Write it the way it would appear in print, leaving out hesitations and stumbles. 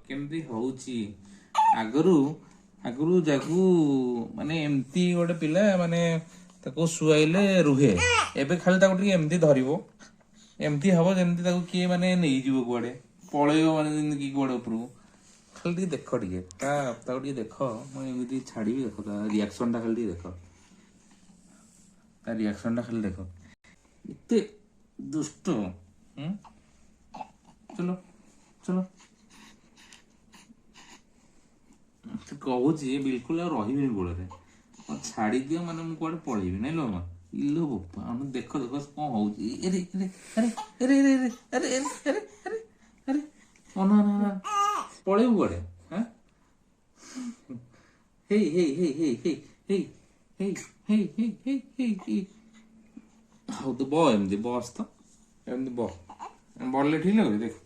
केमती होउची आगरू आगरू जाकू माने एमती गोटे पिला माने ताको सुआइले रुहे एबे खाली ताको टिके एमती धरिबो एमती हबो जेमती ताको किए माने नेई जीवो कुआडे पळेयो माने जेमती की कुआडे उपरु खाली टिके देख टिके ताको टिके देख मैं एमती छाड़ीबी देख ता रिएक्शन टा खाली टिके देख ता रिएक्शन टा खाली देख इते दुष्ट चलो चलो कहुची बिल्कुल आ रही गोड़े छाड़ी दियो माने मु कुआडे पळेबी नै लो मा इलो बोपा हम देख देख कौन होउची अरे अरे अरे अरे अरे अरे अरे अरे अरे अरे ओ ना ना पळेबू कुआडे हां हे हे हे हे हे हे हे हे हे हे हे हे how the boy am the boss तो एम द बॉय बढ़ले ठीक लगे देख